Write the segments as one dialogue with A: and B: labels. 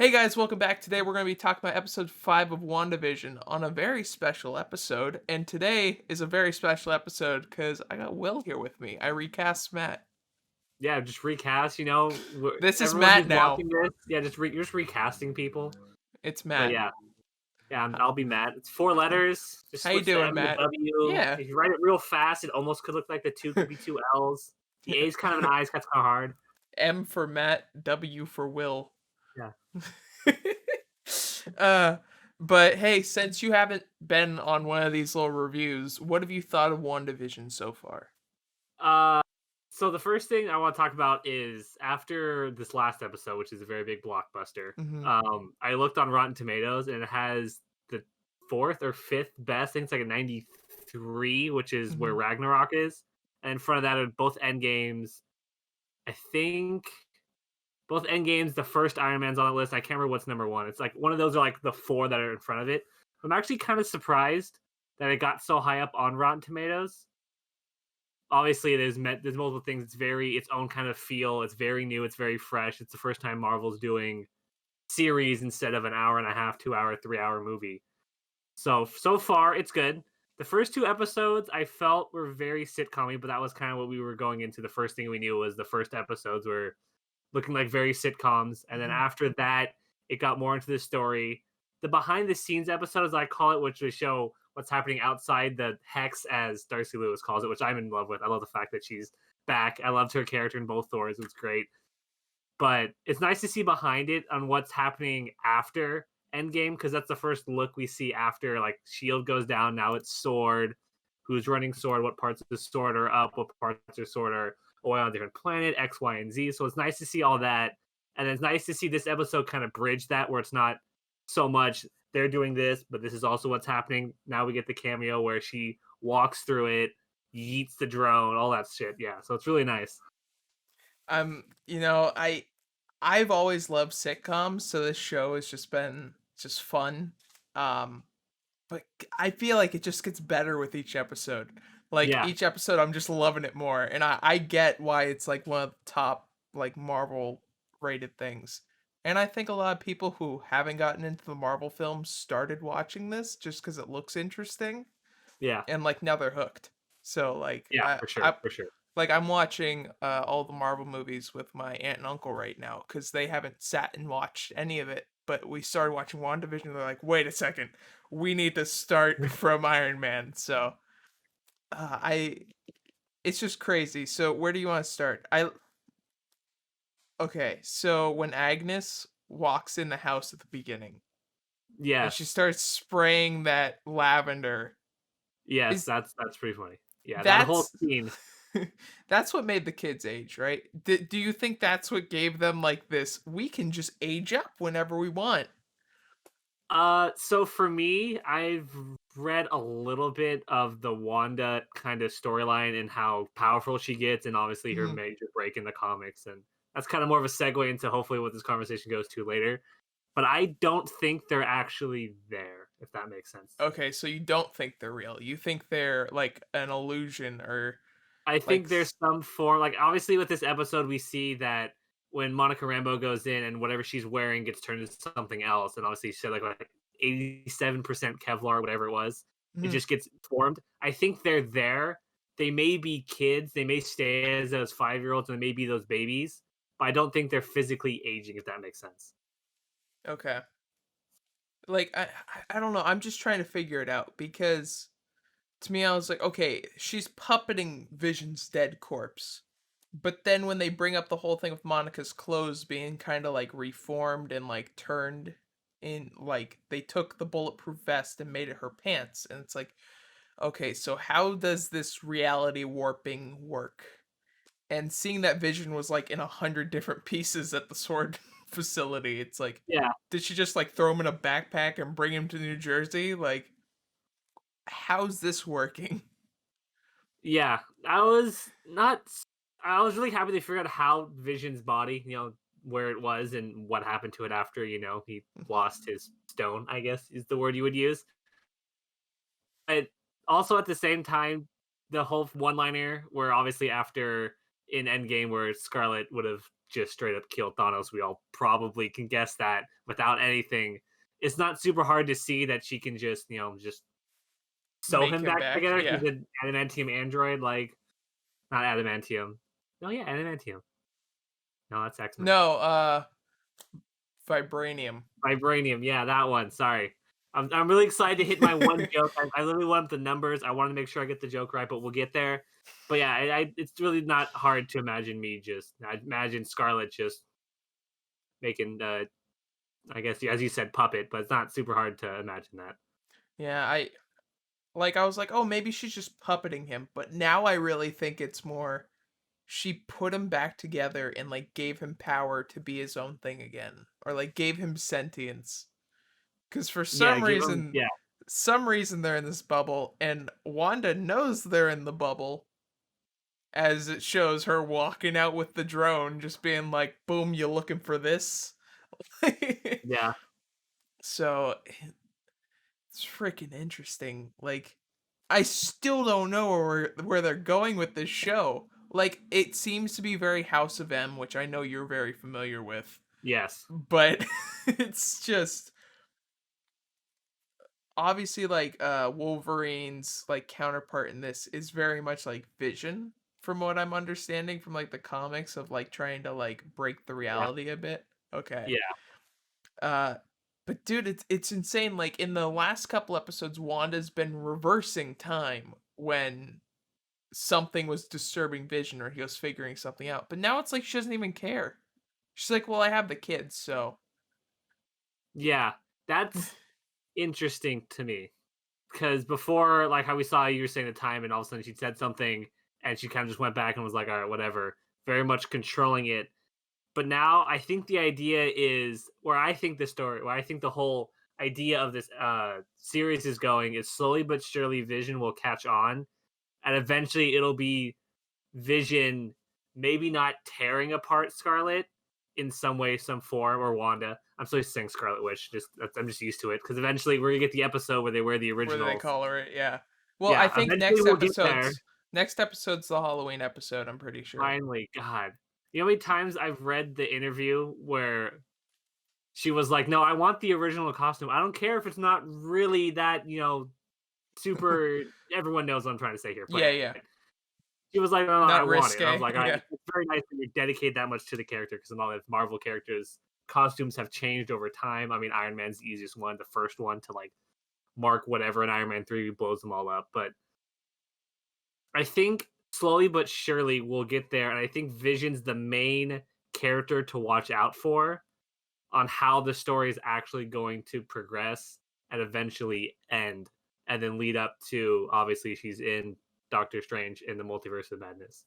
A: Hey guys, welcome back. Today we're going to be talking about episode 5 of WandaVision on a very special episode. And today is a very special episode because I got Will here with me. I recast Matt.
B: Yeah, just recast.
A: This is
B: Everyone
A: Matt
B: who's
A: now.
B: watching this, yeah, you're just recasting people.
A: It's
B: But
A: Matt.
B: yeah, I'll be Matt. It's four letters. Just
A: How you
B: switch the
A: doing,
B: M and the
A: Matt?
B: W.
A: Yeah.
B: If you write it real fast, it almost could look like the two could be two L's. The A's kind of an I, so that's kind of hard.
A: M for Matt, W for Will.
B: Yeah.
A: uh, but hey, since you haven't been on one of these little reviews, what have you thought of WandaVision so far?
B: So the first thing I want to talk about is after this last episode, which is a very big blockbuster.
A: Mm-hmm.
B: I looked on Rotten Tomatoes and it has the fourth or fifth best. I think it's like a 93, which is where Ragnarok is. And in front of that are both Endgames. I think both Endgames, the first Iron Man's on the list. I can't remember what's number one. It's like one of those are like the four that are in front of it. I'm actually kind of surprised that it got so high up on Rotten Tomatoes. Obviously, there's multiple things. It's its own kind of feel. It's very new. It's very fresh. It's the first time Marvel's doing series instead of an hour and a half, 2 hour, 3 hour movie. So far, it's good. The first two episodes I felt were very sitcom-y, but that was kind of what we were going into. The first thing we knew was the first episodes were looking like very sitcoms. And then after that, it got more into the story. The behind-the-scenes episodes, I call it, which would show what's happening outside the hex, as Darcy Lewis calls it, which I'm in love with. I love the fact that she's back. I loved her character in both Thors. It was great. But it's nice to see behind it on what's happening after Endgame, because that's the first look we see after, like, S.H.I.E.L.D. goes down. Now it's S.W.O.R.D. Who's running S.W.O.R.D., what parts of the S.W.O.R.D. are up, what parts of S.W.O.R.D. are on a different planet, X, Y, and Z. So it's nice to see all that. And it's nice to see this episode kind of bridge that, where it's not so much they're doing this, but this is also what's happening. Now we get the cameo where she walks through it, yeets the drone, all that shit. Yeah, so it's really nice.
A: I've always loved sitcoms, so this show has just been fun. But I feel like it just gets better with each episode. Like each episode I'm just loving it more. And I get why it's like one of the top like Marvel rated things. And I think a lot of people who haven't gotten into the Marvel films started watching this just because it looks interesting.
B: Yeah.
A: And like now they're hooked. So like
B: for sure.
A: Like I'm watching all the Marvel movies with my aunt and uncle right now because they haven't sat and watched any of it. But we started watching WandaVision. And they're like, wait a second, we need to start from Iron Man. So it's just crazy. So where do you want to start? Okay, so when Agnes walks in the house at the beginning, and she starts spraying that lavender.
B: Yes, that's pretty funny. Yeah, that
A: That's
B: whole scene.
A: that's what made the kids age, right? Do you think that's what gave them like this? We can just age up whenever we want.
B: So for me, I've read a little bit of the Wanda kind of storyline and how powerful she gets, and obviously her major break in the comics, and that's kind of more of a segue into hopefully what this conversation goes to later. But I don't think they're actually there, if that makes sense.
A: Okay, so you don't think they're real. You think they're like an illusion, or
B: I think there's some form, like obviously with this episode we see that when Monica Rambeau goes in and whatever she's wearing gets turned into something else, and obviously she said like 87% Kevlar, whatever it was, it just gets formed. I think they're there. They may be kids, they may stay as those 5-year-olds, and they may be those babies, but I don't think they're physically aging, if that makes sense.
A: Okay. Like I don't know. I'm just trying to figure it out because to me I was like, okay, she's puppeting Vision's dead corpse. But then when they bring up the whole thing of Monica's clothes being kind of like reformed and like turned in, like they took the bulletproof vest and made it her pants, and it's like, okay, so how does this reality warping work? And seeing that Vision was like in 100 different pieces at the sword facility, it's like, did she just like throw him in a backpack and bring him to New Jersey? Like, how's this working?
B: Yeah, I was really happy they figured out how Vision's body, where it was and what happened to it after, he lost his stone, I guess is the word you would use. But also at the same time, the whole one-liner where obviously after in Endgame where Scarlet would have just straight up killed Thanos. We all probably can guess that without anything. It's not super hard to see that she can just, just sew
A: Make
B: him
A: him
B: back
A: back.
B: together.
A: Yeah.
B: He's an adamantium android, like not adamantium. No, yeah, adamantium. No, that's X-Men.
A: No, vibranium.
B: Vibranium, yeah, that one. Sorry. I'm really excited to hit my one joke. I literally want the numbers. I want to make sure I get the joke right, but we'll get there. But yeah, it's really not hard to imagine I imagine Scarlet just making I guess as you said puppet, but it's not super hard to imagine that.
A: Yeah, I was like, oh, maybe she's just puppeting him, but now I really think it's more she put him back together and like gave him power to be his own thing again, or like gave him sentience. Because for
B: Yeah, give him
A: some reason they're in this bubble, and Wanda knows they're in the bubble, as it shows her walking out with the drone, just being like, "Boom, you looking for this?"
B: yeah.
A: So it's freaking interesting. Like, I still don't know where they're going with this show. Like, it seems to be very House of M, which I know you're very familiar with,
B: Yes.
A: but it's just obviously like Wolverine's like counterpart in this is very much like Vision, from what I'm understanding from like the comics, of like trying to like break the
B: Yeah.
A: reality a bit. Okay.
B: Yeah.
A: Uh but dude, it's insane. Like in the last couple episodes, Wanda's been reversing time when something was disturbing Vision or he was figuring something out. But now it's like she doesn't even care. She's like, "Well, I have the kids, so."
B: Yeah. That's interesting to me. Because before, like how we saw you were saying the time, and all of a sudden she said something, and she kind of just went back and was like, "All right, whatever." Very much controlling it. But now I think the idea is where I think the whole idea of this series is going is slowly but surely Vision will catch on, and eventually it'll be Vision maybe not tearing apart Scarlet in some way, some form, or Wanda. I'm still saying Scarlet Witch. I'm just used to it because eventually we're gonna get the episode where they wear the
A: Where do they
B: originals.
A: color it? Yeah. Well, I
B: Yeah,
A: think
B: eventually we'll get there.
A: next episode's the Halloween episode, I'm pretty sure.
B: Finally, God. You know how many times I've read the interview where she was like, "No, I want the original costume. I don't care if it's not really that, super." Everyone knows what I'm trying to say here, but
A: Yeah, yeah.
B: she was like, "No, no, I
A: Not
B: want it." And I was
A: risque.
B: like, "All right,
A: Yeah.
B: it's very nice that you dedicate that much to the character because a lot of Marvel characters' costumes have changed over time. I mean, Iron Man's the easiest one, the first one to like mark whatever, and Iron Man 3 blows them all up. But I think slowly but surely we'll get there, and I think Vision's the main character to watch out for on how the story is actually going to progress and eventually end, and then lead up to obviously she's in Doctor Strange in the Multiverse of Madness.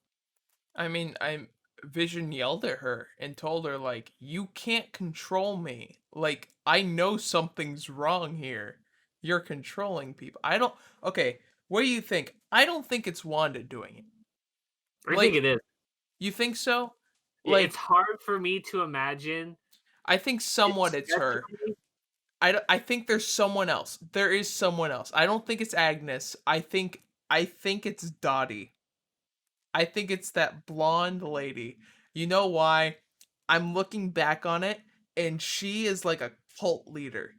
A: I mean, I'm Vision yelled at her and told her like, "You can't control me. Like, I know something's wrong here. You're controlling people." I don't. Okay, what do you think? I don't think it's Wanda doing it.
B: I think it
A: Like,
B: is.
A: you think so?
B: It's
A: Like,
B: hard for me to imagine,
A: I think somewhat it's her.
B: especially.
A: I think there's someone else. There is someone else. I don't think it's Agnes. I think it's Dottie. I think it's that blonde lady. You know why? I'm looking back on it, and she is like a cult leader.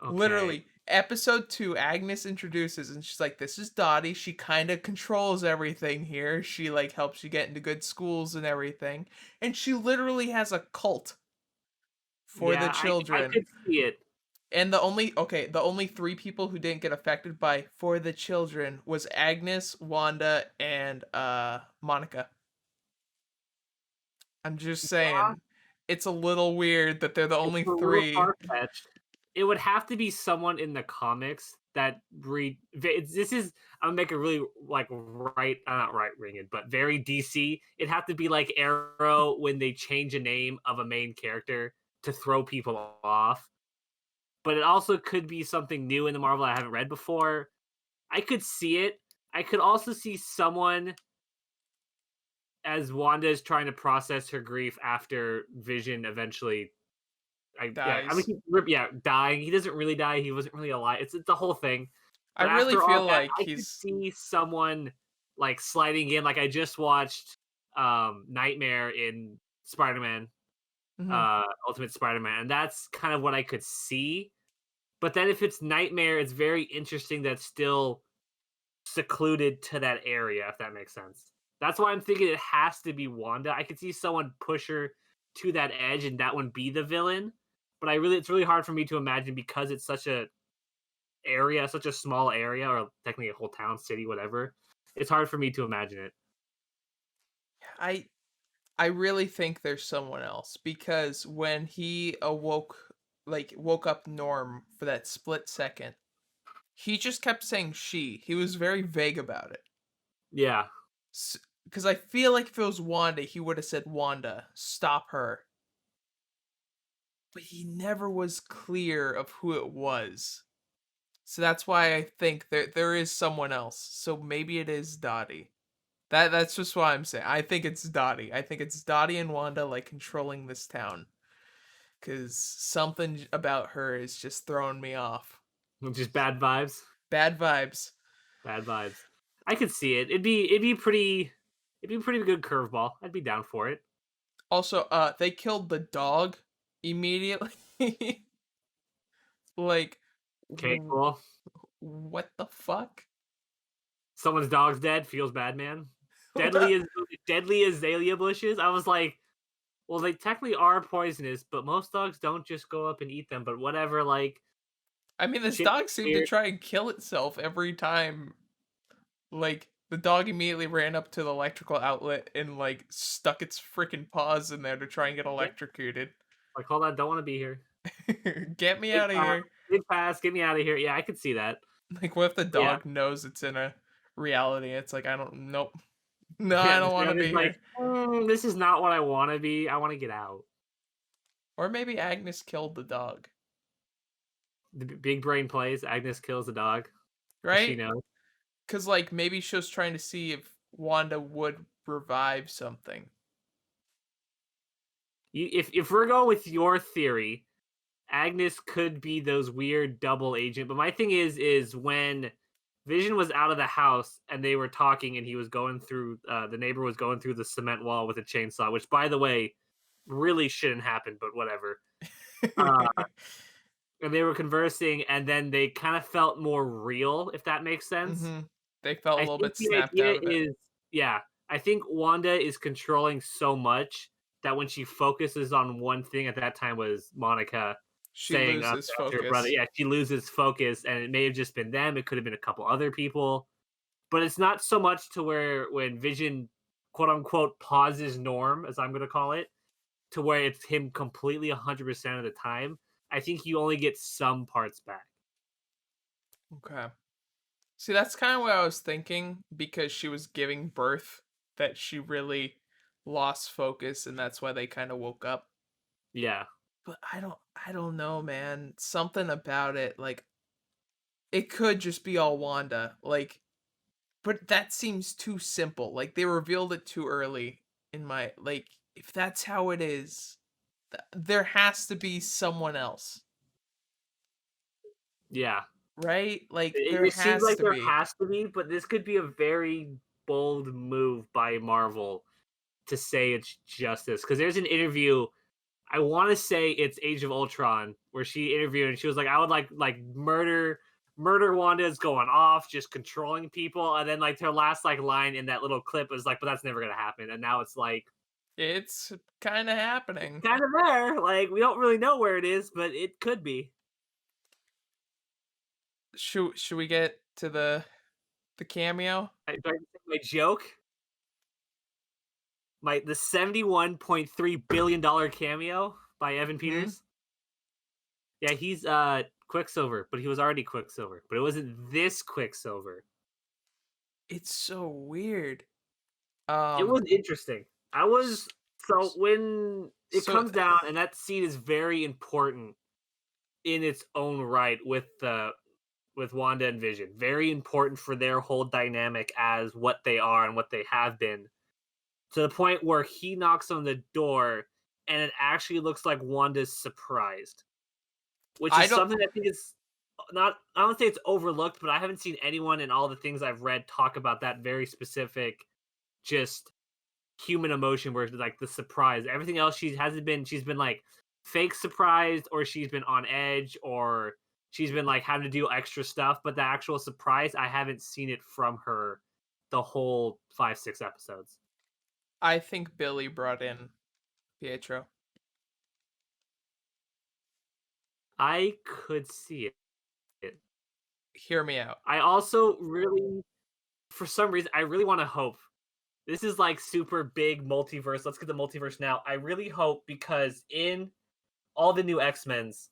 B: Okay.
A: Literally, episode 2, Agnes introduces, and she's like, "This is Dottie. She kind of controls everything here. She like helps you get into good schools and everything, and she literally has a cult for the
B: Yeah, I
A: children."
B: could see it.
A: And the only three people who didn't get affected by for the children was Agnes, Wanda, and Monica. I'm just
B: Yeah,
A: saying, it's a little weird that they're the
B: it's
A: only
B: a little
A: three.
B: far fetched. It would have to be someone in the comics that this is I'm gonna make a really like not right ringing, but very DC. It'd have to be like Arrow when they change a name of a main character to throw people off. But it also could be something new in the Marvel I haven't read before. I could see it. I could also see someone as Wanda is trying to process her grief after Vision eventually. I mean,
A: Dies.
B: dying. He doesn't really die. He wasn't really alive. It's a whole thing.
A: I
B: But
A: really
B: after all
A: feel
B: that,
A: like
B: I could
A: he's
B: see someone like sliding in. Like I just watched Nightmare in Spider-Man,
A: Mhm.
B: Ultimate Spider-Man, and that's kind of what I could see. But then if it's Nightmare, it's very interesting that it's still secluded to that area, if that makes sense. That's why I'm thinking it has to be Wanda. I could see someone push her to that edge and that one be the villain. But it's really hard for me to imagine because it's such a area, such a small area, or technically a whole town, city, whatever. It's hard for me to imagine it.
A: I I really think there's someone else because when he awoke, like woke up Norm for that split second, he just kept saying she. He was very vague about it.
B: Yeah.
A: Because I feel like if it was Wanda, he would have said Wanda, stop her. But he never was clear of who it was. So that's why I think there is someone else. So maybe it is Dottie. That's just why I'm saying. I think it's Dottie. I think it's Dottie and Wanda like controlling this town. Cause something about her is just throwing me off.
B: Just bad vibes.
A: Bad vibes.
B: Bad vibes. I could see it. It'd be a pretty good curveball. I'd be down for it.
A: Also, they killed the dog immediately. Like,
B: Okay,
A: w-
B: cool.
A: what the fuck?
B: Someone's dog's dead. Feels bad, man. Deadly as azalea bushes. I was like, well, they technically are poisonous, but most dogs don't just go up and eat them. But whatever, like
A: I mean, this
B: shit.
A: dog seemed to
B: Weird.
A: try and kill itself every time. Like, the dog immediately ran up to the electrical outlet and, like, stuck its freaking paws in there to try and get
B: Yeah,
A: electrocuted.
B: like hold on, don't want to be here.
A: Get me
B: Big
A: out of
B: pass,
A: here.
B: big pass, get me out of here. Yeah, I could see that.
A: Like, what if the
B: Yeah,
A: dog knows it's in a reality? It's like, I don't, nope. No, I
B: yeah. The
A: don't want to
B: sound is
A: be
B: like,
A: here.
B: this is not what I want to be. I want to get out.
A: Or maybe Agnes killed the dog,
B: The big brain plays. Agnes kills the dog because she
A: right?
B: knows.
A: Because, like, maybe she was trying to see if Wanda would revive something.
B: If we're going with your theory, Agnes could be those weird double agent. But my thing is when Vision was out of the house and they were talking, and he was going through. The neighbor was going through the cement wall with a chainsaw, which, by the way, really shouldn't happen. But whatever. Uh, and they were conversing, and then they kind of felt more real, if that makes sense.
A: hmm They felt a
B: I
A: little
B: think
A: bit
B: the
A: snapped
B: idea
A: out of it.
B: is, yeah, I think Wanda is controlling so much that when she focuses on one thing, at that time was Monica
A: She
B: saying
A: loses
B: after her brother,
A: focus.
B: yeah, she loses focus, and it may have just been them. It could have been a couple other people, but it's not so much to where when Vision, quote unquote, pauses Norm, as I'm going to call it, to where it's him completely 100% of the time. I think you only get some parts back.
A: Okay. See, that's kind of what I was thinking because she was giving birth that she really lost focus and that's why they kind of woke up.
B: Yeah,
A: But I don't know, man. Something about it like it could just be all Wanda. Like but that seems too simple. Like they revealed it too early in my like if that's how it is, there has to be someone else,
B: yeah.
A: right? Like
B: It,
A: there
B: it seems
A: has
B: like
A: to
B: there
A: be.
B: has to be, but this could be a very bold move by Marvel to say it's justice. Because there's an interview, I want to say it's Age of Ultron, where she interviewed and she was like, "I would like murder Wanda is going off, just controlling people," and then like her last like line in that little clip was like, "But that's never gonna happen." And now it's like
A: It's kind of happening.
B: kind of there. Like we don't really know where it is, but it could be.
A: Should we get to the cameo?
B: Do I say my joke? The $71.3 billion cameo by Evan
A: Mhm.
B: Peters. Yeah, he's Quicksilver, but he was already Quicksilver. But it wasn't this Quicksilver.
A: It's so weird.
B: It
A: Um
B: was interesting. I
A: s-
B: was so
A: s-
B: when it
A: so
B: comes down, and that scene is very important in its own right with Wanda and Vision. Very important for their whole dynamic as what they are and what they have been. To the point where he knocks on the door and it actually looks like Wanda's surprised. Which
A: I
B: is
A: don't
B: something I think is not I don't say it's overlooked, but I haven't seen anyone in all the things I've read talk about that very specific, just human emotion where it's like the surprise. Everything else she's been like fake surprised, or she's been on edge, or she's been like having to do extra stuff, but the actual surprise, I haven't seen it from her the whole 5, 6 episodes.
A: I think Billy brought in Pietro.
B: I could see it.
A: Hear me out.
B: I also really, for some reason, I really want to hope. This is like super big multiverse. Let's get the multiverse now. I really hope, because in all the new X-Men's,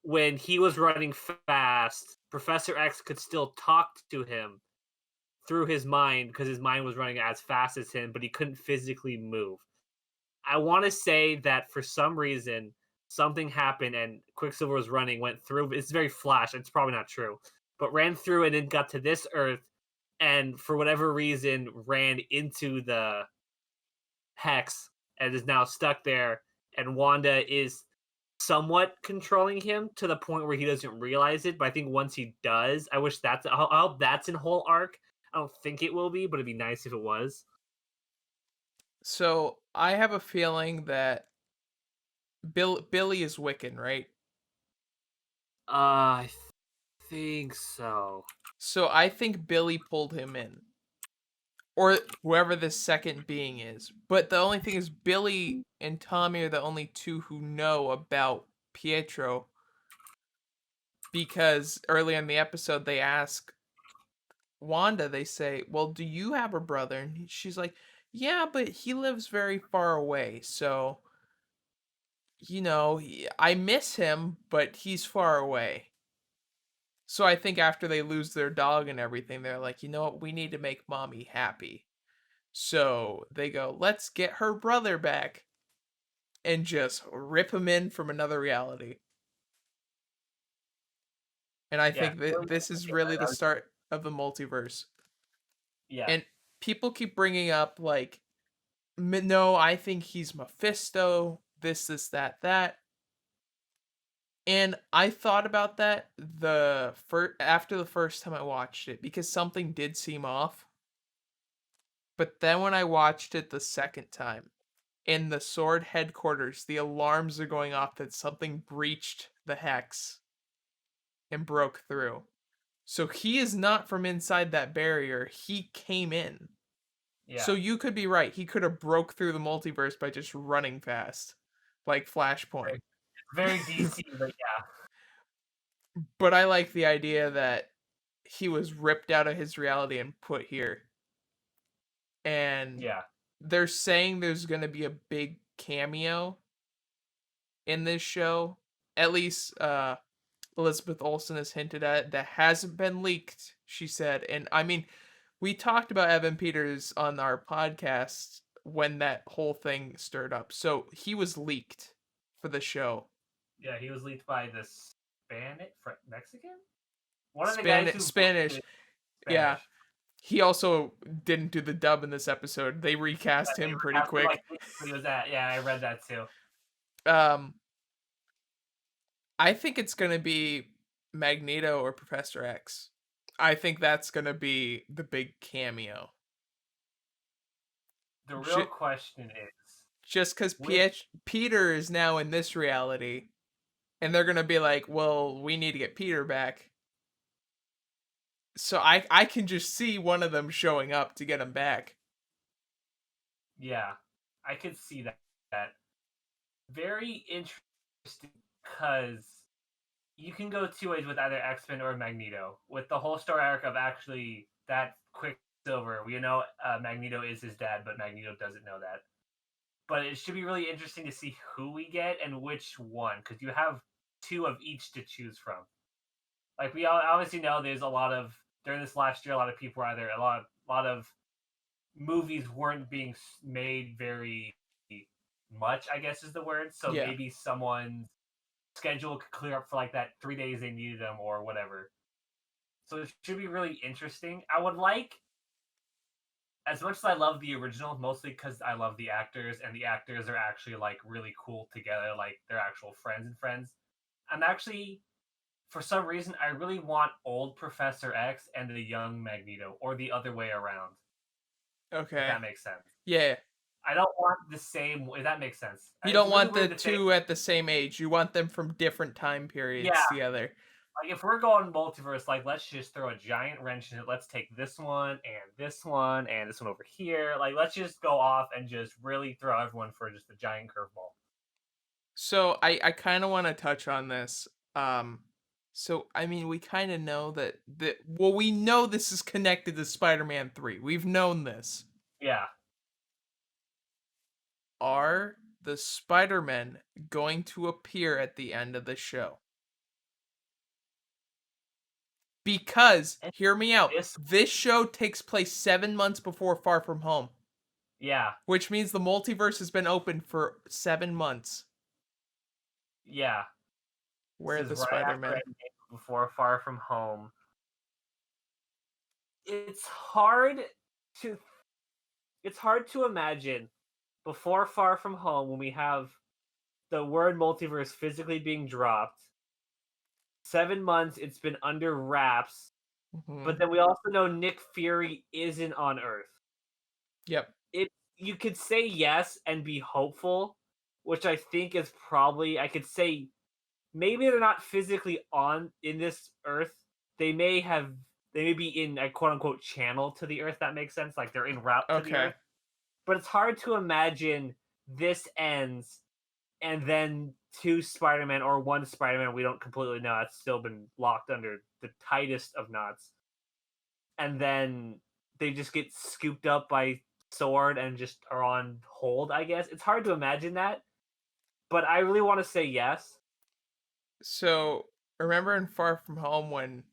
B: when he was running fast, Professor X could still talk to him through his mind because his mind was running as fast as him, but he couldn't physically move. I want to say that for some reason something happened and Quicksilver was running, went through. It's very Flash. It's probably not true, but ran through and then got to this Earth, and for whatever reason ran into the hex and is now stuck there. And Wanda is somewhat controlling him to the point where he doesn't realize it. But I think once he does, I hope that's in whole arc. I don't think it will be, but it'd be nice if it was.
A: So I have a feeling that Billy is Wiccan, right?
B: I think so.
A: So I think Billy pulled him in, or whoever this second being is. But the only thing is, Billy and Tommy are the only two who know about Pietro, because early in the episode they ask Wanda, they say, "Well, do you have a brother?" And she's like, "Yeah, but he lives very far away, so I miss him, but he's far away." So I think after they lose their dog and everything, they're like, "You know what? We need to make mommy happy." So they go, "Let's get her brother back," and just rip him in from another reality. And I
B: Yeah,
A: think that this is really the start of the multiverse.
B: yeah,
A: And people keep bringing up, like, no, I think he's Mephisto, this, that, that. And I thought about that after the first time I watched it, because something did seem off. But then when I watched it the second time, in the Sword headquarters, the alarms are going off that something breached the hex and broke through. So he is not from inside that barrier. He came in.
B: yeah.
A: So you could be right. He could have broke through the multiverse by just running fast, like Flashpoint.
B: It's very DC, but yeah,
A: But I like the idea that he was ripped out of his reality and put here. And
B: yeah,
A: they're saying there's going to be a big cameo in this show. At least Elizabeth Olsen has hinted at it. That hasn't been leaked, she said. And I mean, we talked about Evan Peters on our podcast when that whole thing stirred up. So he was leaked for the show.
B: yeah. He was leaked by the Mexican, one of the guys
A: Spanish,
B: who
A: Spanish,
B: voiced
A: yeah.
B: Spanish.
A: He also didn't do the dub in this episode. They recast
B: They
A: him
B: were
A: pretty
B: after like
A: quick.
B: he was at. Yeah, I read that too.
A: Um, I think it's gonna be Magneto or Professor X. I think that's gonna be the big cameo.
B: The real
A: J-
B: question is
A: just because
B: which.
A: Peter is now in this reality, and they're gonna be like, "Well, we need to get Peter back." So I can just see one of them showing up to get him back.
B: Yeah, I could see that. That very interesting, because you can go two ways with either X-Men or Magneto. With the whole story arc of actually that Quicksilver, we know Magneto is his dad, but Magneto doesn't know that. But it should be really interesting to see who we get and which one, because you have two of each to choose from. Like we obviously know, there's a lot of during this last year, a lot of people were either a lot of movies weren't being made very much, I guess is the word. So
A: Yeah.
B: maybe someone's schedule could clear up for like that 3 days they needed them or whatever. So it should be really interesting. I would like, as much as I love the original, mostly because I love the actors and the actors are actually like really cool together, like they're actual friends and friends. I'm actually for some reason, I really want old Professor X and the young Magneto, or the other way around, if
A: Okay.
B: that makes sense.
A: Yeah.
B: I don't want the same. If that makes sense,
A: You
B: it's
A: don't
B: really
A: want the
B: weird to say.
A: two at the same age. You want them from different time
B: Yeah,
A: periods together.
B: like if we're going multiverse, like let's just throw a giant wrench in it. Let's take this one and this one and this one over here. Like let's just go off and just really throw everyone for just a giant curveball.
A: So I kind of want to touch on this. Um, so I mean, we kind of know that well, we know this is connected to Spider-Man 3. We've known this.
B: Yeah,
A: Are the Spider-Men going to appear at the end of the show? Because
B: and
A: hear me out.
B: this,
A: This show takes place 7 months before Far From Home,
B: yeah,
A: which means the multiverse has been open for 7 months.
B: yeah.
A: Where
B: This
A: are
B: is
A: the
B: right after
A: Spider-Men?
B: Endgame, before Far From Home. It's hard to it's hard to imagine before Far From Home when we have the word multiverse physically being dropped. 7 months, it's been under wraps,
A: Hmm.
B: but then we also know Nick Fury isn't on Earth.
A: Yep.
B: It You could say yes and be hopeful, which I think is probably I could say maybe they're not physically on in this Earth. They may have they may be in a quote unquote channel to the Earth. That makes sense. Like they're en route to the
A: Okay.
B: Earth. But it's hard to imagine this ends and then two Spider-Man or one Spider-Man we don't completely know. It's still been locked under the tightest of knots. And then they just get scooped up by Sword and just are on hold, I guess. It's hard to imagine that, but I really want to say yes.
A: So, remember in Far From Home when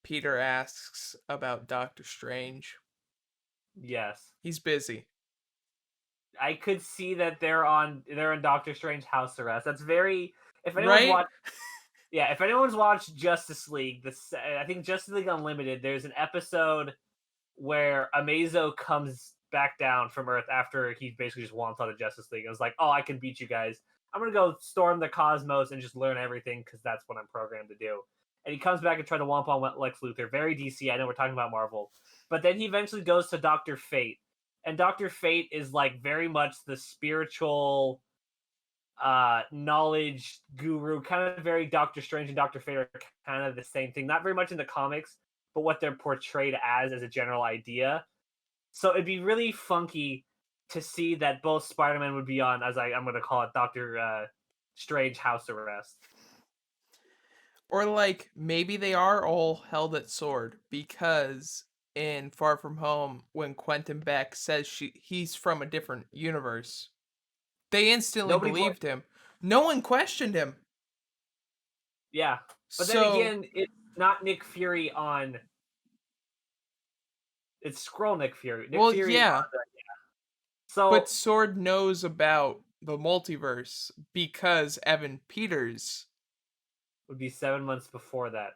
A: Peter asks about Doctor Strange?
B: Yes.
A: He's busy,
B: I could see that they're in Doctor Strange house arrest. That's very if anyone's
A: right?
B: watched yeah, if anyone's watched Justice League, I think Justice League Unlimited, there's an episode where Amazo comes back down from Earth after he basically just wants out of Justice League. It was like, oh, I can beat you guys. I'm gonna go storm the cosmos and just learn everything because that's what I'm programmed to do. And he comes back and try to womp on Lex Luthor. Very DC. I know we're talking about Marvel, but then he eventually goes to Doctor Fate, and Doctor Fate is like very much the spiritual knowledge guru, kind of very Doctor Strange and Doctor Fate are kind of the same thing. Not very much in the comics, but what they're portrayed as a general idea. So it'd be really funky to see that both Spider-Man would be on, I'm going to call it Doctor Strange house arrest.
A: Or like maybe they are all held at sword because in Far From Home when Quentin Beck says he's from a different universe, they instantly
B: Nobody,
A: believed him. No one questioned him.
B: yeah, but then
A: So,
B: again, it's not Nick Fury on. It's Skrull Nick Fury. Nick
A: well,
B: Fury is
A: yeah,
B: on the.
A: but
B: So
A: Sword knows about the multiverse because Evan Peters.
B: would be 7 months before that. So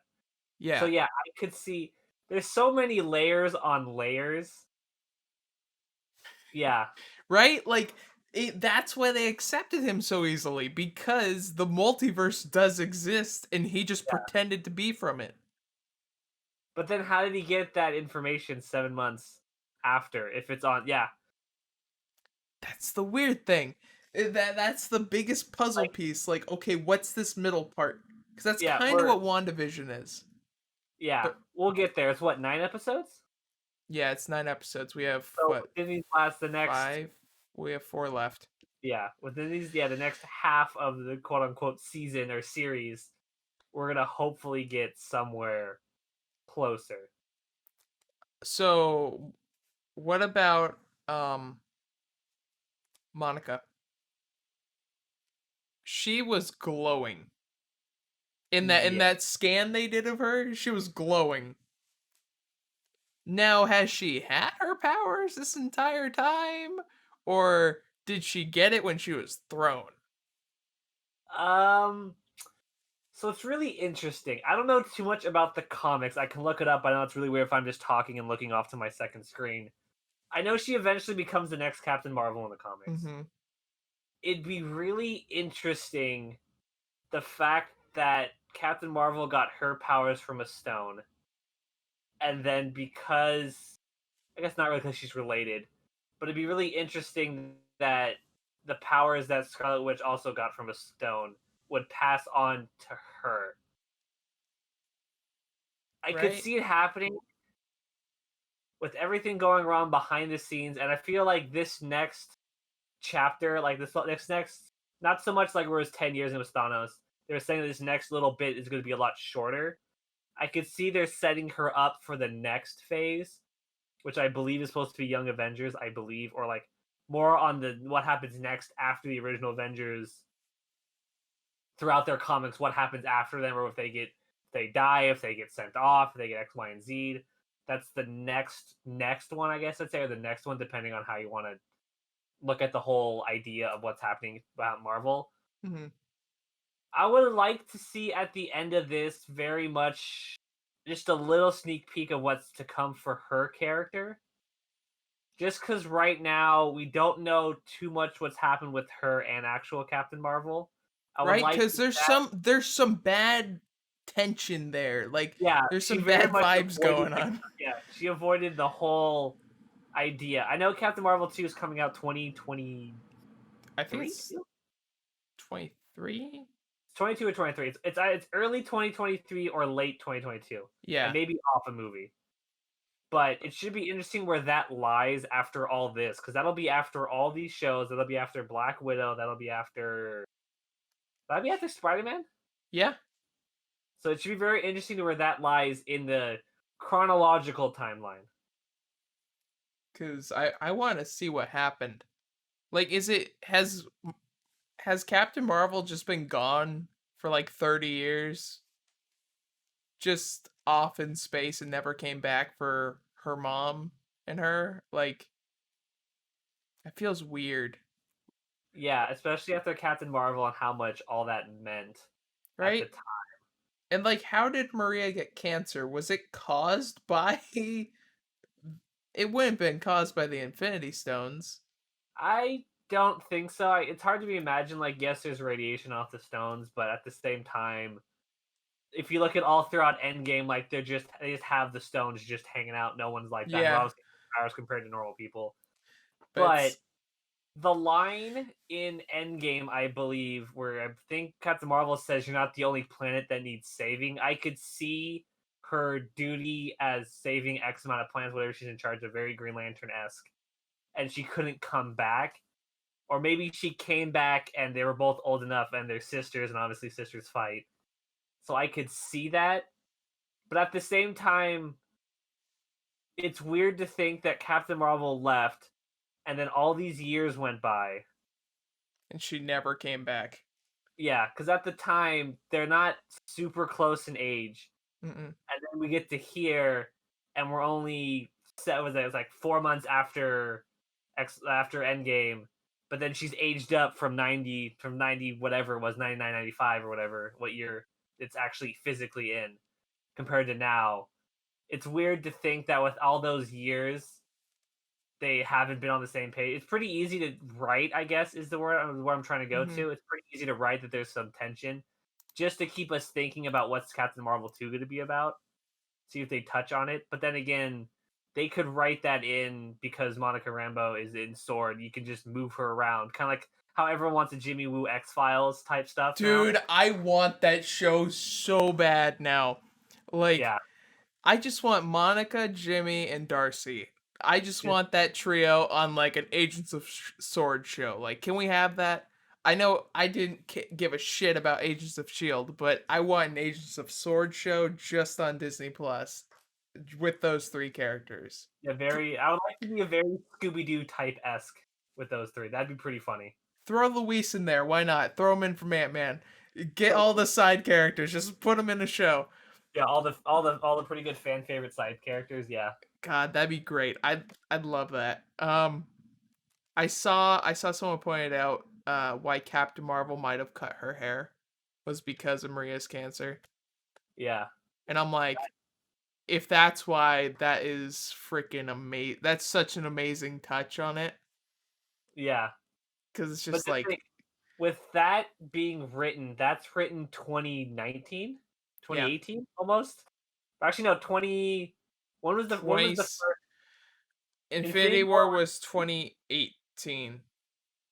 A: Yeah,
B: yeah, I could see. There's so many layers on layers. Yeah,
A: right? Like that's why they accepted him so easily because the multiverse does exist and he just
B: yeah.
A: pretended to be from it.
B: But then how did he get that information 7 months after? If it's on, yeah,
A: That's the weird thing. That's the biggest puzzle
B: like
A: piece. Like, okay, what's this middle part? Because that's
B: yeah,
A: kind of what WandaVision is.
B: yeah,
A: But
B: we'll get there. It's what 9 episodes.
A: yeah, it's 9 episodes. We have
B: So
A: what,
B: within these last the next
A: 5? We have 4 left.
B: yeah within these the next half of the quote unquote season or series, we're gonna hopefully get somewhere closer.
A: So, what about um Monica? She was glowing in
B: Yeah.
A: that scan they did of her. She was glowing. Now, has she had her powers this entire time, or did she get it when she was thrown?
B: Um. So it's really interesting. I don't know too much about the comics. I can look it up. I know it's really weird if I'm just talking and looking off to my second screen. I know she eventually becomes the next Captain Marvel in the comics.
A: Mm-hmm.
B: It'd be really interesting the fact that Captain Marvel got her powers from a stone, and then because I guess not really because she's related, but it'd be really interesting that the powers that Scarlet Witch also got from a stone would pass on to her. I could
A: right?
B: see it happening with everything going wrong behind the scenes, and I feel like this next chapter, like this next, not so much like where it was 10 years and it was Thanos. They were saying that this next little bit is going to be a lot shorter. I could see they're setting her up for the next phase, which I believe is supposed to be Young Avengers, I believe, or like more on the what happens next after the original Avengers throughout their comics, what happens after them, or if they die, if they get sent off, if they get X, Y, and Z. That's the next one, I guess I'd say, or the next one, depending on how you want to look at the whole idea of what's happening about Marvel.
A: Mm-hmm.
B: I would like to see at the end of this very much just a little sneak peek of what's to come for her character. Just because right now we don't know too much what's happened with her and actual Captain Marvel. I would
A: Right?
B: like
A: Because there's some bad tension there. Like
B: yeah,
A: there's
B: she
A: some
B: very
A: bad
B: much
A: vibes
B: avoided
A: going on.
B: she avoided the whole idea. I know Captain Marvel 2 is coming out 2023.
A: I think it's 23.
B: 22 or 23. It's early 2023 or late 2022. And
A: Yeah.
B: maybe off a movie. But it should be interesting where that lies after all this, because that'll be after all these shows. That'll be after Black Widow. That'll be after Spider-Man.
A: Yeah.
B: So it should be very interesting to where that lies in the chronological timeline.
A: Because I want to see what happened. Like, has Captain Marvel just been gone for like 30 years? Just off in space and never came back for her mom and her? Like, that feels weird,
B: Yeah, especially after Captain Marvel and how much all that meant at the
A: right?
B: time.
A: And like, how did Maria get cancer? Was it caused by? It wouldn't have been caused by the Infinity Stones.
B: I don't think so. It's hard to be imagined. Like, yes, there's radiation off the stones, but at the same time, if you look at all throughout Endgame, like they just have the stones just hanging out. No one's like that. They're
A: Yeah,
B: obviously powers compared to normal people.
A: but
B: But
A: it's
B: the line in Endgame, I believe, where I think Captain Marvel says you're not the only planet that needs saving. I could see her duty as saving X amount of planets, whatever she's in charge of, very Green Lantern esque, and she couldn't come back. Or maybe she came back and they were both old enough and they're sisters, and obviously sisters fight. So I could see that. But at the same time, it's weird to think that Captain Marvel left and then all these years went by.
A: and she never came back.
B: Yeah, because at the time, they're not super close in age.
A: Mm-mm.
B: And then we get to here, and we're only set was it? It was like 4 months after Endgame, but then she's aged up from 90 whatever it was 99 95 or whatever what year it's actually physically in compared to now. It's weird to think that with all those years they haven't been on the same page. It's pretty easy to write, I guess, is the where I'm trying to go
A: Mm-hmm.
B: to. It's pretty easy to write that there's some tension, just to keep us thinking about what's Captain Marvel 2 going to be about. See if they touch on it. But then again, they could write that in because Monica Rambeau is in Sword. You can just move her around, kind of like how everyone wants a Jimmy Woo X Files type stuff now.
A: Dude, I want that show so bad now. Like,
B: Yeah,
A: I just want Monica, Jimmy, and Darcy. I just
B: just
A: want that trio on like an Agents of Sword show. Like, can we have that? I know I didn't give a shit about Agents of Shield, but I want an Agents of Sword show just on Disney Plus with those three characters.
B: yeah, very. I would like to be a very Scooby Doo type esque with those three. That'd be pretty funny.
A: Throw Luis in there. Why not? Throw him in from Ant Man. Get all the side characters. Just put them in a show.
B: Yeah, all the pretty good fan favorite side characters. Yeah,
A: God, that'd be great. I'd love that. I saw someone pointed out why Captain Marvel might have cut her hair was because of Maria's cancer.
B: yeah,
A: And I'm like, if that's why, that is freaking amazing. That's such an amazing touch on it
B: yeah.
A: because it's
B: But
A: just
B: the thing,
A: like
B: with that being written, that's written 2019, twenty
A: Yeah,
B: eighteen, almost. Actually, no, 20. When
A: 20
B: was the first
A: Infinity
B: Infinity War?
A: War was 2018.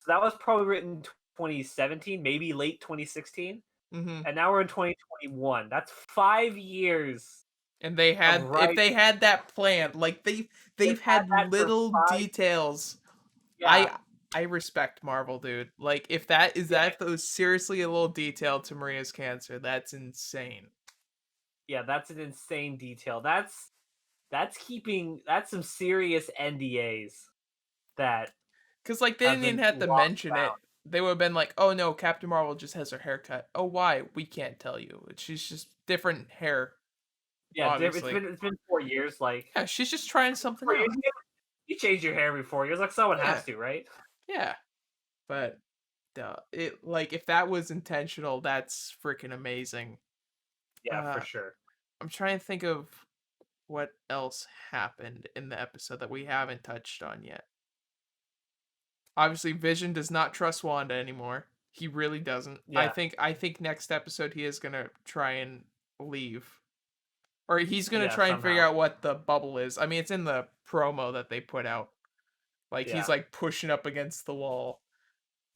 B: So that was probably written 2017, maybe late 2016,
A: Mhm.
B: and now we're in 2021. That's 5 years
A: And they
B: of
A: had if
B: writing.
A: they had that planned, like
B: They've
A: they've
B: had
A: had
B: that for
A: little
B: 5.
A: details.
B: Yeah,
A: I respect Marvel, dude. Like if that is
B: yeah,
A: that was seriously a little detail to Maria's cancer, that's insane.
B: yeah. That's an insane detail. That's some serious NDAs that
A: Cause like they
B: have
A: didn't even
B: been
A: have to
B: walked
A: mention
B: around.
A: it. They would have been like, "Oh no, Captain Marvel just has her hair cut." Oh, why? We can't tell you. She's just different hair,
B: Yeah,
A: obviously.
B: it's been 4 years. Like
A: Yeah, she's just trying something
B: 4 years,
A: out.
B: you change your hair every 4 years. Like someone
A: Yeah,
B: has to, right?
A: yeah. But it like if that was intentional, that's freaking amazing.
B: Yeah, for
A: Uh,
B: sure.
A: I'm trying to think of what else happened in the episode that we haven't touched on yet. Obviously, Vision does not trust Wanda anymore. He really doesn't.
B: Yeah,
A: I think next episode he is gonna try and leave. Or he's gonna
B: yeah.
A: try and figure
B: Somehow,
A: out what the bubble is. I mean, it's in the promo that they put out. Like he's
B: yeah.
A: like pushing up against the wall.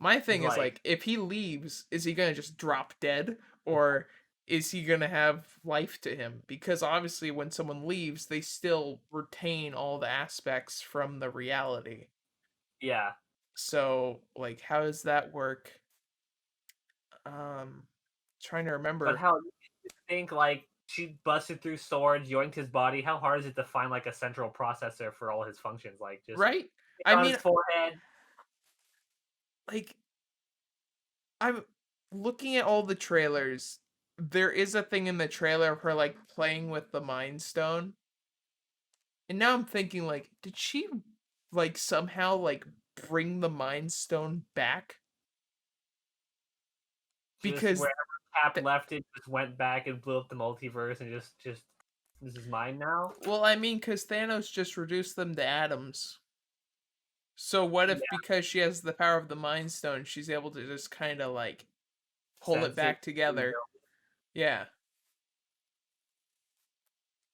A: My
B: He's
A: thing is
B: like,
A: like, if he leaves, is he gonna just drop dead, or is he gonna have life to him? Because obviously, when someone leaves, they still retain all the aspects from the reality.
B: yeah.
A: So, like, how does that work? Trying to
B: But
A: remember.
B: how you think like she busted through swords, yoinked his body? How hard is it to find like a central processor for all his functions? Like just
A: Right?
B: stick
A: I
B: on
A: mean,
B: his forehead.
A: like, I'm looking at all the trailers. There is a thing in the trailer of her like playing with the Mind Stone, and now I'm thinking like, did she like somehow like bring the Mind Stone back?
B: Just
A: Because
B: wherever Cap
A: th-
B: left it, just went back and blew up the multiverse, and just this is mine now.
A: well, I mean, because Thanos just reduced them to atoms. So what if
B: Yeah,
A: because she has the power of the Mind Stone, she's able to just kind of like pull it
B: sense it.
A: back together? Yeah.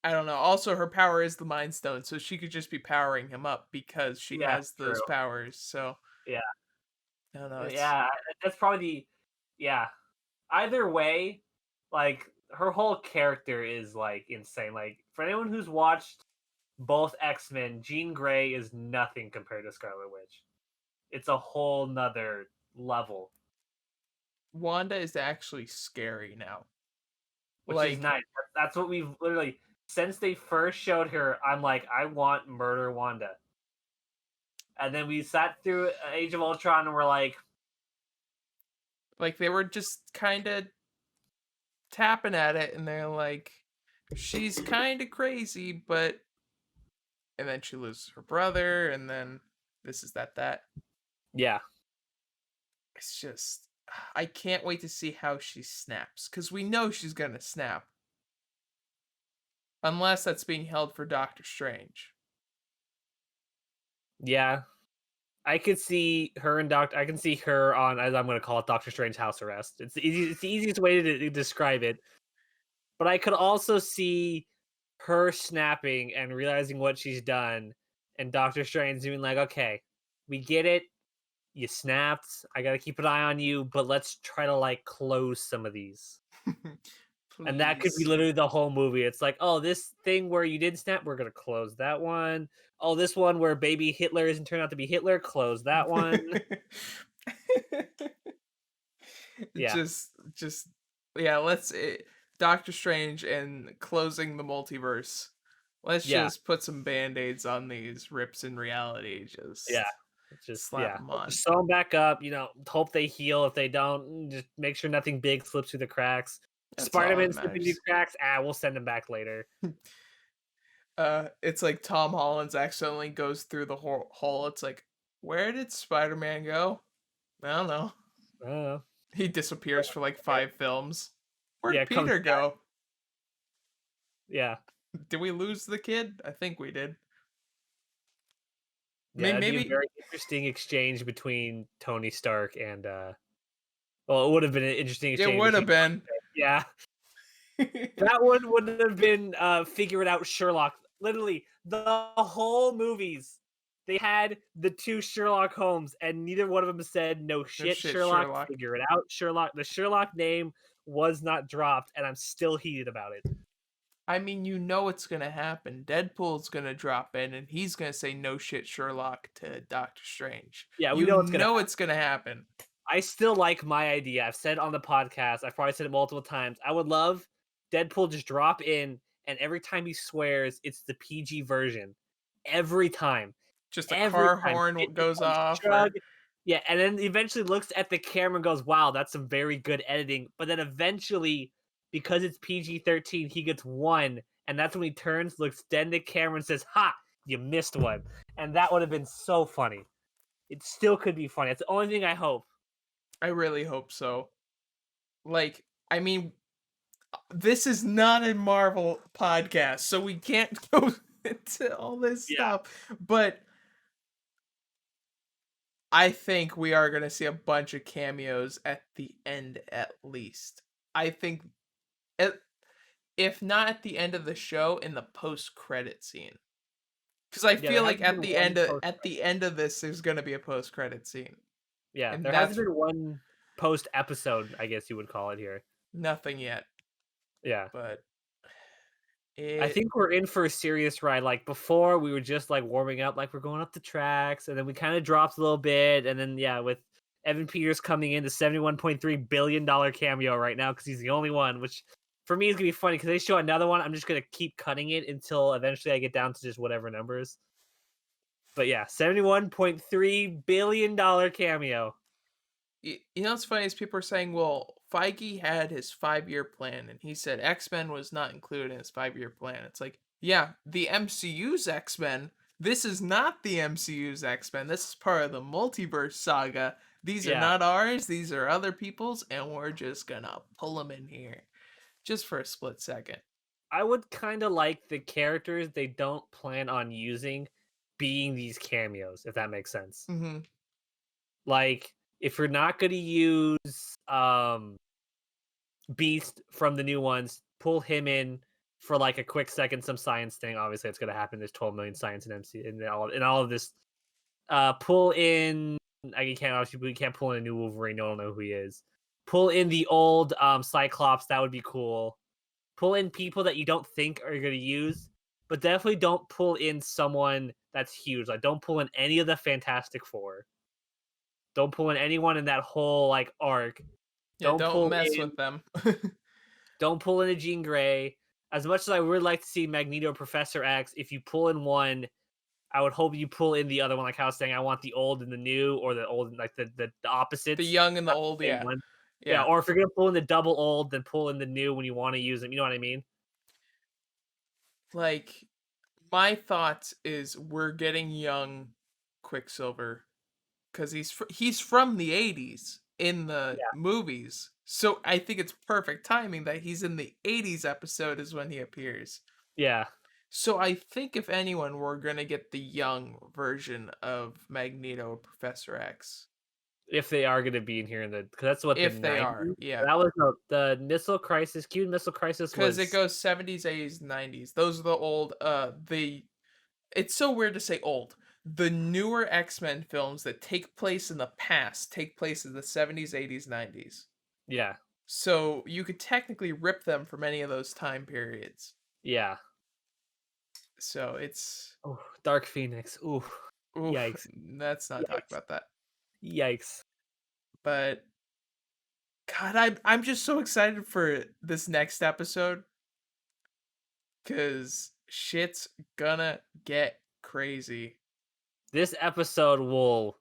A: I don't know. Also, her power is the Mind Stone, so she could just be powering him up because she
B: Yeah,
A: has
B: true.
A: those powers. So
B: Yeah,
A: I don't know. It's
B: yeah. That's probably yeah. Either way, like her whole character is like insane. Like for anyone who's watched both X-Men, Jean Grey is nothing compared to Scarlet Witch. It's a whole nother level,
A: Wanda is actually scary now.
B: which is
A: Like
B: nice. That's what we've literally since they first showed her. I'm like, I want Murder Wanda, and then we sat through Age of Ultron, and we're
A: like they were just kind of tapping at it, and they're like, she's kind of crazy, but and then she loses her brother, and then this is that.
B: yeah,
A: It's just I can't wait to see how she snaps because we know she's gonna snap unless that's being held for Doctor Strange.
B: yeah. I could see her and Doctor. I can see her on, as I'm going to call it, Doctor Strange house arrest. It's the easiest way to describe it. But I could also see her snapping and realizing what she's done, and Doctor Strange being like, "Okay, we get it. You snapped. I got to keep an eye on you, but let's try to like close some of these." And that could be
A: Please.
B: literally the whole movie. It's like, oh, this thing where you did snap, we're gonna close that one. Oh, this one where baby Hitler isn't turned out to be Hitler, close that one. Yeah,
A: just yeah, Doctor Strange and closing the multiverse. Let's
B: yeah,
A: just put some band-aids on these rips in reality.
B: yeah.
A: Just
B: It's just
A: slap
B: yeah.
A: them on.
B: Just sew them back up. Hope they heal. If they don't, just make sure nothing big slips through the cracks.
A: That's all that
B: Spider-Man slipping through
A: matters.
B: cracks. We'll send him back later.
A: It's like Tom Holland's accidentally goes through the hole. It's like, where did Spider-Man go? I don't know.
B: Uh,
A: He disappears for like 5 films.
B: yeah,
A: Where'd
B: comes
A: Peter
B: back.
A: go?
B: Yeah,
A: Did we lose the kid? I think we did.
B: yeah. That'd be a
A: Maybe
B: very interesting exchange between Tony Stark and Well, it would have been an interesting
A: It
B: exchange
A: would have
B: between.
A: been.
B: Yeah, that one would have been figure it out Sherlock. Literally, the whole movies they had the two Sherlock Holmes, and neither one of them said no
A: No
B: shit.
A: shit,
B: Sherlock,
A: Sherlock.
B: figure it out. Sherlock. The Sherlock name was not dropped, and I'm still heated about it.
A: I mean, you know it's gonna happen. Deadpool's gonna drop in and he's gonna say no shit Sherlock to Doctor Strange.
B: Yeah, we
A: You
B: know it's gonna.
A: know it's gonna happen.
B: I still like my idea. I've said it on the podcast. I've probably said it multiple times. I would love Deadpool just drop in, and every time he swears, it's the PG version. Every time.
A: Just a
B: Every
A: car
B: time.
A: horn goes
B: Goes
A: off
B: shrug.
A: or
B: Yeah, and then eventually looks at the camera and goes, wow, that's some very good editing. But then eventually, because it's PG-13, he gets one, and that's when he turns, looks dead in the camera, and says, ha, you missed one. And that would have been so funny. It still could be funny. That's the only thing I hope.
A: I really hope so. Like, I mean, this is not a Marvel podcast, so we can't go into all this
B: Yeah.
A: stuff. But I think we are going to see a bunch of cameos at the end, at least. I think, it, if not at the end of the show, in the post-credit scene, because I
B: Yeah, there
A: feel like
B: hasn't been one post.
A: at the end of this, there's going to be a post-credit scene,
B: Yeah,
A: and
B: there hasn't
A: that's
B: been one post episode, I guess you would call it here.
A: nothing yet.
B: Yeah.
A: But
B: I
A: it,
B: think we're in for a serious ride. Like before, we were just like warming up, like we're going up the tracks, and then we kind of dropped a little bit, and then yeah, with Evan Peters coming in the $71.3 billion cameo right now because he's the only one, which for me is gonna be funny because they show another one. I'm just gonna keep cutting it until eventually I get down to just whatever numbers. But yeah, $71.3 billion cameo.
A: you know what's funny is people are saying, well, Feige had his 5-year plan, and he said X-Men was not included in his 5-year plan. It's like, yeah, the MCU's X-Men. This is not the MCU's X-Men. This is part of the multiverse saga. These are
B: Yeah,
A: not ours. These are other people's, and we're just gonna pull them in here, just for a split second.
B: I would kind of like the characters they don't plan on using being these cameos, if that makes sense.
A: Mm-hmm.
B: Like, if you're not going to use Beast from the new ones, pull him in for like a quick second, some science thing. Obviously, it's going to happen. There's 12 million science in MC in all of this. Pull in. I can't obviously we can't pull in a new Wolverine. No one know who he is. Pull in the old Cyclops. That would be cool. Pull in people that you don't think are going to use, but definitely don't pull in someone that's huge. Like, don't pull in any of the Fantastic Four. Don't pull in anyone in that whole like arc.
A: Yeah,
B: Don't
A: don't
B: pull
A: mess
B: in.
A: with them.
B: Don't pull in a Jean Grey. As much as I would like to see Magneto, Professor X, if you pull in one, I would hope you pull in the other one. Like I was saying, I want the old and the new, or the old like the
A: The
B: opposites.
A: young and the
B: Not
A: old,
B: the same
A: yeah,
B: one. Yeah,
A: yeah.
B: or if you're gonna pull in the double old, then pull in the new when you want to use them. You know what I mean?
A: Like, my thoughts is we're getting young Quicksilver because he's from the 80s in the
B: Yeah.
A: movies. So I think it's perfect timing that he's in the 80s episode is when he appears.
B: Yeah.
A: So I think if anyone, we're gonna get the young version of Magneto or Professor X.
B: If they are going to be in here in the, because that's what the
A: If they are,
B: 90s.
A: yeah.
B: That was no, the Missile Crisis. Cuban Missile Crisis
A: Because it
B: was
A: goes 70s, 80s, 90s. Those are the old it's so weird to say old. The newer X-Men films that take place in the past take place in the 70s, 80s, 90s.
B: yeah,
A: So you could technically rip them from any of those time periods.
B: yeah.
A: So it's
B: Oh, Dark Phoenix. Ooh,
A: oof,
B: yikes,
A: let's not talk
B: yikes,
A: about that.
B: yikes.
A: But God, I'm just so excited for this next episode because shit's gonna get crazy.
B: This episode will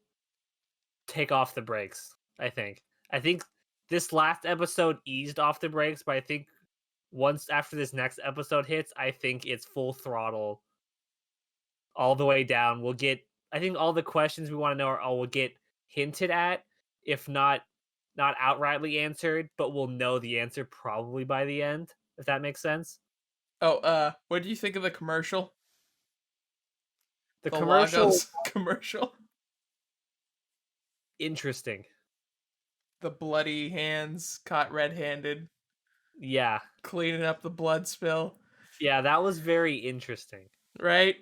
B: take off the brakes. I think. I think this last episode eased off the brakes, but I think once after this next episode hits, I think it's full throttle all the way down. We'll get. I think all the questions we want to know are all will get hinted at, if not outrightly answered, but we'll know the answer probably by the end. If that makes sense.
A: Oh, what do you think of the commercial?
B: The
A: The
B: commercial
A: Lagos commercial?
B: interesting.
A: The bloody hands caught red-handed,
B: Yeah.
A: cleaning up the blood spill,
B: Yeah, that was very interesting.
A: right?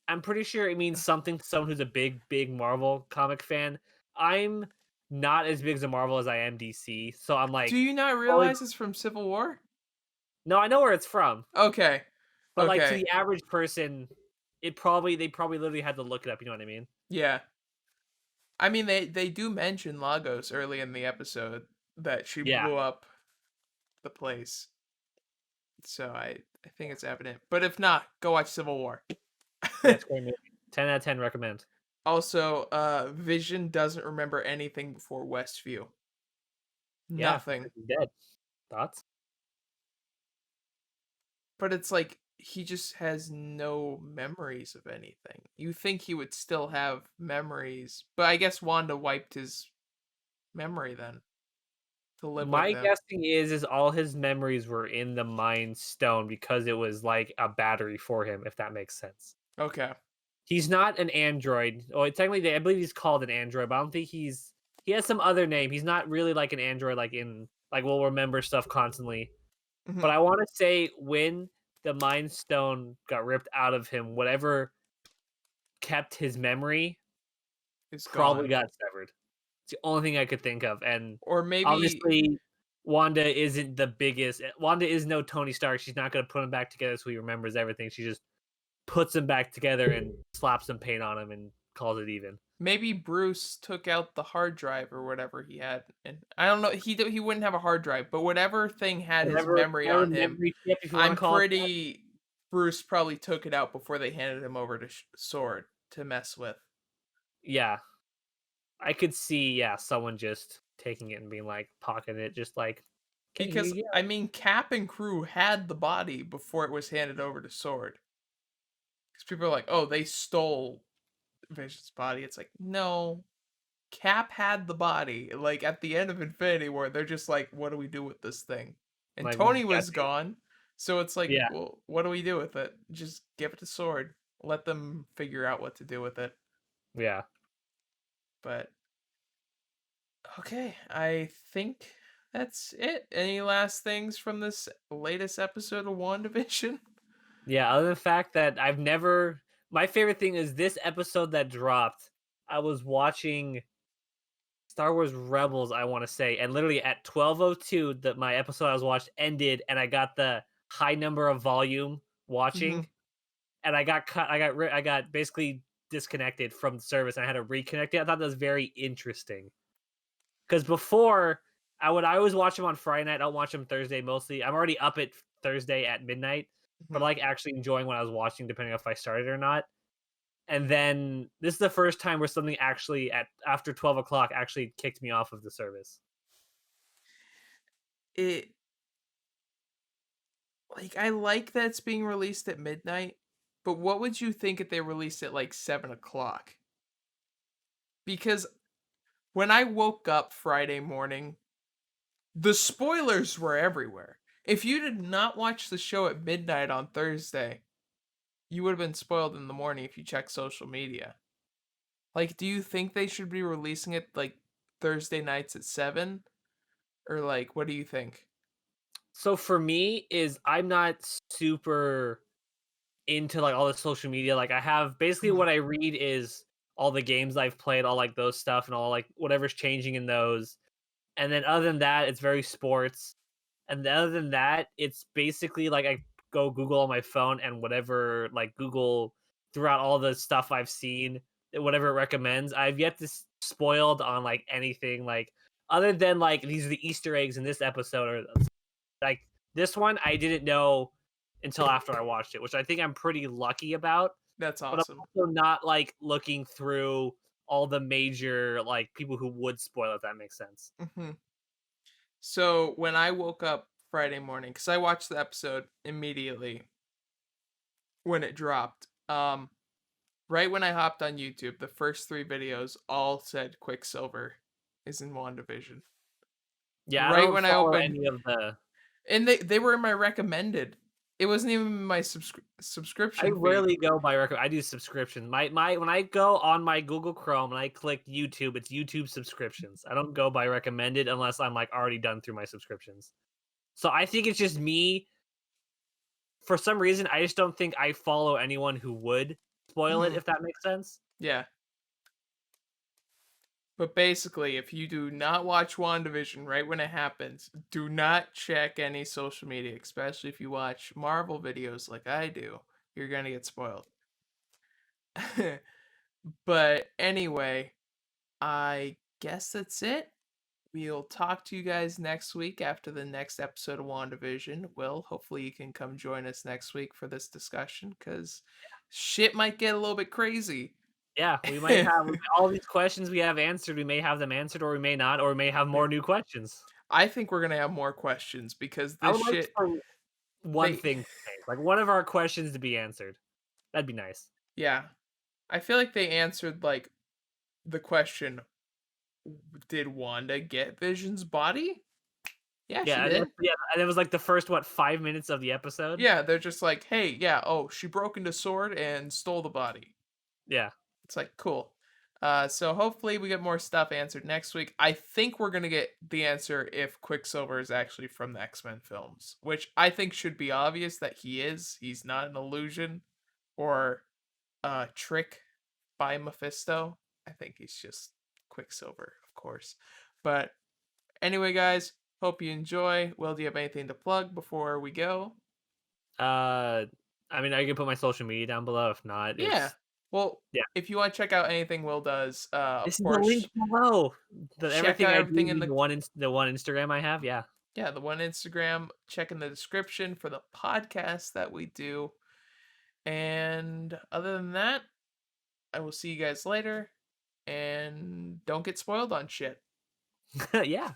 B: I'm pretty sure it means something to someone who's a big, big Marvel comic fan. I'm not as big as a Marvel as I am DC, so I'm
A: Do
B: like,
A: you not
B: probably
A: realize it's from Civil War?
B: no, I know where it's from,
A: Okay.
B: but like to
A: Okay.
B: the average person, they probably literally had to look it up. You know what I mean?
A: Yeah. I mean, they do mention Lagos early in the episode that she
B: Yeah,
A: blew up the place. So I think it's evident. But if not, go watch Civil War.
B: yeah, it's a great movie. 10 out of 10 recommend.
A: Also, Vision doesn't remember anything before Westview.
B: Yeah,
A: Nothing.
B: because he's dead. Thoughts?
A: But it's like he just has no memories of anything. You think he would still have memories, but I guess Wanda wiped his memory then to live with
B: My
A: him.
B: guessing is all his memories were in the Mind Stone because it was like a battery for him, if that makes sense.
A: Okay.
B: He's not an android. Well, technically, I believe he's called an android, but I don't think he has some other name. He's not really like an android, like in like we'll remember stuff constantly. But
A: Hmm.
B: I want to say when the Mind Stone got ripped out of him, whatever kept his memory
A: It's
B: probably
A: gone.
B: got severed. It's the only thing I could think of, and
A: Or maybe
B: obviously, Wanda isn't the biggest. Wanda is no Tony Stark. She's not going to put him back together so he remembers everything. She just puts them back together and slaps some paint on him and calls it even.
A: maybe Bruce took out the hard drive or whatever he had, and I don't know. He wouldn't have a hard drive, but whatever thing had his memory
B: Whatever
A: on him,
B: memory chip, if you want to
A: I'm
B: call it that.
A: pretty. Bruce probably took it out before they handed him over to Sword to mess with.
B: Yeah, I could see. Yeah, someone just taking it and being like pocketing it, just like, okay, here
A: Because
B: you
A: I
B: go.
A: mean, Cap and crew had the body before it was handed over to Sword. Because people are like, "Oh, they stole Vision's body." It's like, no, Cap had the body. Like at the end of Infinity War, they're just like, "What do we do with this thing?" And
B: Like,
A: Tony was
B: guessing.
A: gone, so it's like,
B: Yeah,
A: well, what do we do with it? Just give it to Sword. Let them figure out what to do with it.
B: yeah,
A: But okay, I think that's it. Any last things from this latest episode of WandaVision?
B: yeah. Other than the fact that I've never, my favorite thing is this episode that dropped. I was watching Star Wars Rebels, I want to say, and literally at 12:02, that my episode I was watched ended, and I got the high number of volume
A: Hmm.
B: watching, and I got cut. I got basically disconnected from the service, and I had to reconnect it. I thought that was very interesting because before I always watch them on Friday night. I don't watch them Thursday mostly. I'm already up at Thursday at midnight, but
A: Hmm.
B: like actually enjoying what I was watching, depending on if I started or not. And then this is the first time where something actually at after 12 o'clock actually kicked me off of the service.
A: It like I like that it's being released at midnight, but what would you think if they released it like 7 o'clock? Because when I woke up Friday morning, the spoilers were everywhere. If you did not watch the show at midnight on Thursday, you would have been spoiled in the morning if you check social media. Like, do you think they should be releasing it like Thursday nights at 7? Or like, what do you think?
B: So for me is I'm not super into like all the social media. Like I have basically
A: Mhm.
B: what I read is all the games I've played, all like those stuff and all like whatever's changing in those. And then other than that, it's very sports. And then other than that, it's basically like I go Google on my phone and whatever like Google throughout all the stuff I've seen, whatever it recommends. I've yet to spoiled on like anything like other than like these are the Easter eggs in this episode or like this one I didn't know until after I watched it, which I think I'm pretty lucky about.
A: That's
B: But I'm
A: awesome.
B: also not like looking through all the major like people who would spoil it, if that makes sense.
A: Hmm. So when I woke up Friday morning, because I watched the episode immediately when it dropped, right when I hopped on YouTube, the first three videos all said Quicksilver is in WandaVision.
B: Yeah, I
A: Right
B: don't
A: when I
B: follow
A: opened,
B: any of the
A: and they were in my recommended. It wasn't even my
B: I
A: subscription feed.
B: rarely go by I do subscriptions. My when I go on my Google Chrome and I click YouTube, it's YouTube subscriptions. I don't go by recommended unless I'm like already done through my subscriptions. So I think it's just me. For some reason, I just don't think I follow anyone who would spoil it,
A: Mhm.
B: if that makes sense.
A: Yeah. But basically, if you do not watch WandaVision right when it happens, do not check any social media, especially if you watch Marvel videos like I do. You're going to get spoiled. But anyway, I guess that's it. We'll talk to you guys next week after the next episode of WandaVision. Will, hopefully you can come join us next week for this discussion because shit might get a little bit crazy.
B: Yeah, we all these questions we have answered. We may have them answered, or we may not, or we may have more new questions.
A: I think we're gonna have more questions because
B: I
A: this
B: would like
A: shit
B: for one
A: they
B: thing to change, like one of our questions to be answered. That'd be nice.
A: yeah. I feel like they answered like the question, did Wanda get Vision's body? Yeah, she
B: Yeah,
A: did.
B: yeah, and it was like the first 5 minutes of the episode.
A: Yeah, they're just like, hey, yeah, oh, she broke into sword and stole the body.
B: Yeah,
A: It's like cool. So hopefully we get more stuff answered next week. I think we're gonna get the answer if Quicksilver is actually from the X-Men films, which I think should be obvious that he is. He's not an illusion or a trick by Mephisto. I think he's just Quicksilver, of course. But anyway, guys, hope you enjoy. Will, do you have anything to plug before we go?
B: uh, I mean, I can put my social media down below. If not,
A: Yeah.
B: it's
A: Well,
B: yeah.
A: if you want to check out anything Will does, of
B: This is the link
A: course,
B: below.
A: check
B: Everything
A: out
B: I
A: everything
B: do,
A: in the
B: the one Instagram I have. Yeah.
A: yeah, the one Instagram. Check in the description for the podcast that we do. And other than that, I will see you guys later. And don't get spoiled on shit.
B: Yeah.